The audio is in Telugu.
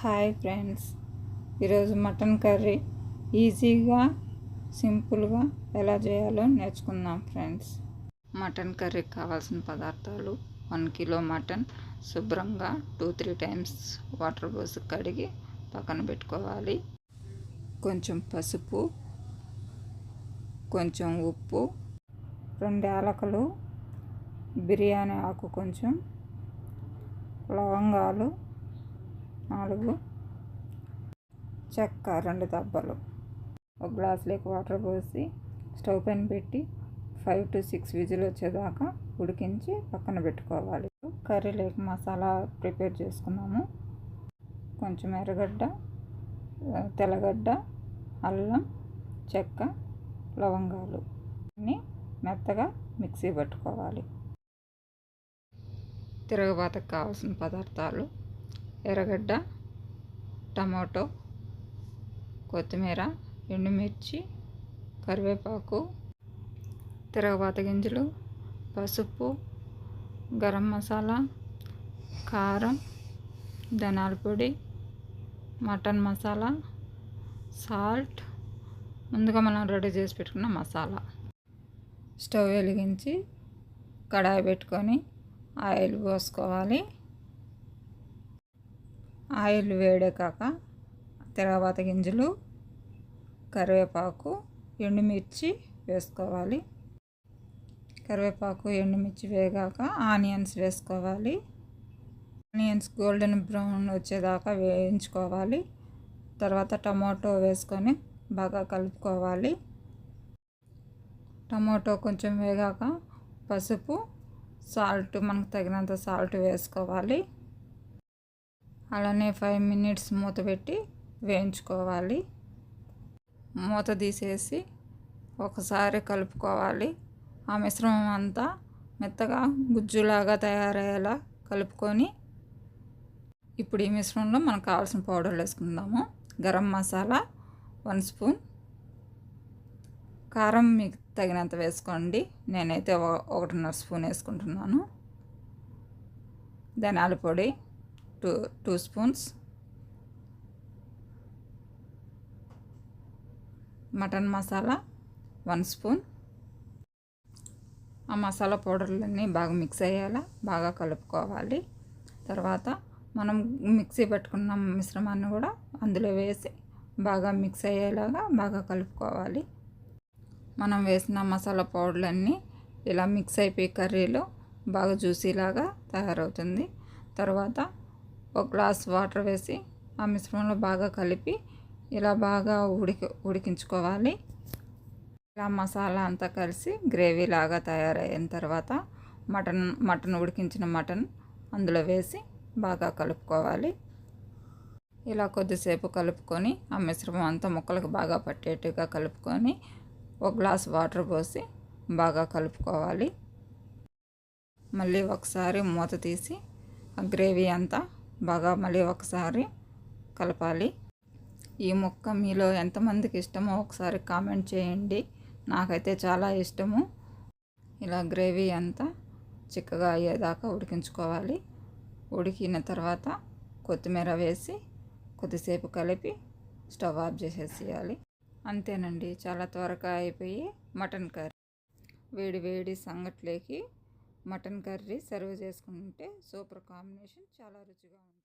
హాయ్ ఫ్రెండ్స్, ఈరోజు మటన్ కర్రీ ఈజీగా సింపుల్గా ఎలా చేయాలో నేర్చుకుందాం ఫ్రెండ్స్. మటన్ కర్రీకి కావాల్సిన పదార్థాలు: 1 కిలో మటన్ శుభ్రంగా 2-3 టైమ్స్ వాటర్ పోసి కడిగి పక్కన పెట్టుకోవాలి. కొంచెం పసుపు, కొంచెం ఉప్పు, 2 యాలకులు, బిర్యానీ ఆకు, కొంచెం లవంగాలు 4, చెక్క 2 దబ్బలు. ఒక గ్లాసులోకి వాటర్ పోసి స్టవ్ పైన పెట్టి 5 to 6 విజిల్ వచ్చేదాకా ఉడికించి పక్కన పెట్టుకోవాలి. కర్రీలోకి మసాలా ప్రిపేర్ చేసుకున్నాము. కొంచెం ఎర్రగడ్డ, తెల్లగడ్డ, అల్లం, చెక్క, లవంగాలు అన్నీ మెత్తగా మిక్సీ పట్టుకోవాలి. తిరగబాతకు కావాల్సిన పదార్థాలు: ఎర్రగడ్డ, టమాటో, కొత్తిమీర, ఎండుమిర్చి, కరివేపాకు, తిరగబాత గింజలు, పసుపు, గరం మసాలా, కారం, ధనియాల పొడి, మటన్ మసాలా, సాల్ట్, ముందుగా మనం రెడీ చేసి పెట్టుకున్న మసాలా. స్టవ్ వెలిగించి కడాయి పెట్టుకొని ఆయిల్ పోసుకోవాలి. ఆయిల్ వేడెక్కాక తిరగబాత గింజలు, కరివేపాకు, ఎండుమిర్చి వేసుకోవాలి. కరివేపాకు, ఎండుమిర్చి వేగాక ఆనియన్స్ వేసుకోవాలి. ఆనియన్స్ గోల్డెన్ బ్రౌన్ వచ్చేదాకా వేయించుకోవాలి. తర్వాత టమాటో వేసుకొని బాగా కలుపుకోవాలి. టమాటో కొంచెం వేగాక పసుపు, సాల్ట్, మనకు తగినంత సాల్ట్ వేసుకోవాలి. అలానే 5 minutes మూత పెట్టి వేయించుకోవాలి. మూత తీసేసి ఒకసారి కలుపుకోవాలి. ఆ మిశ్రమం అంతా మెత్తగా గుజ్జులాగా తయారయ్యేలా కలుపుకొని ఇప్పుడు ఈ మిశ్రమంలో మనకు కావాల్సిన పౌడర్లు వేసుకుందాము. గరం మసాలా 1 స్పూన్, కారం మీకు తగినంత వేసుకోండి. నేనైతే 1.5 స్పూన్ వేసుకుంటున్నాను. ధనియాల పొడి 2 స్పూన్స్, మటన్ మసాలా 1 స్పూన్. ఆ మసాలా పౌడర్లన్నీ బాగా మిక్స్ అయ్యేలా బాగా కలుపుకోవాలి. తర్వాత మనం మిక్సీ పెట్టుకున్న మిశ్రమాన్ని కూడా అందులో వేసి బాగా మిక్స్ అయ్యేలాగా బాగా కలుపుకోవాలి. మనం వేసిన మసాలా పౌడర్లన్నీ ఇలా మిక్స్ అయిపోయి కర్రీలో బాగా జ్యూసీలాగా తయారవుతుంది. తర్వాత 1 గ్లాస్ వాటర్ వేసి ఆ మిశ్రమంలో బాగా కలిపి ఇలా బాగా ఉడికించుకోవాలి. ఇలా మసాలా అంతా కలిసి గ్రేవీ లాగా తయారైన తర్వాత మటన్ ఉడికించిన మటన్ అందులో వేసి బాగా కలుపుకోవాలి. ఇలా కొద్దిసేపు కలుపుకొని ఆ మిశ్రమం అంతా ముక్కలకు బాగా పట్టేట్టుగా కలుపుకొని 1 గ్లాస్ వాటర్ పోసి బాగా కలుపుకోవాలి. మళ్ళీ ఒకసారి మూత తీసి ఆ గ్రేవీ అంతా బాగా మళ్ళీ ఒకసారి కలపాలి. ఈ ముక్క మీలో ఎంతమందికి ఇష్టమో ఒకసారి కామెంట్ చేయండి. నాకైతే చాలా ఇష్టము. ఇలా గ్రేవీ అంతా చిక్కగా అయ్యేదాకా ఉడికించుకోవాలి. ఉడికిన తర్వాత కొత్తిమీర వేసి కొద్దిసేపు కలిపి స్టవ్ ఆఫ్ చేసేసేయాలి. అంతేనండి, చాలా త్వరగా అయిపోయి మటన్ కర్రీ. వేడి వేడి సంగట్లోకి మటన్ కర్రీ సర్వ్ చేసుకుంటే సూపర్ కాంబినేషన్, చాలా రుచిగా ఉంటుంది.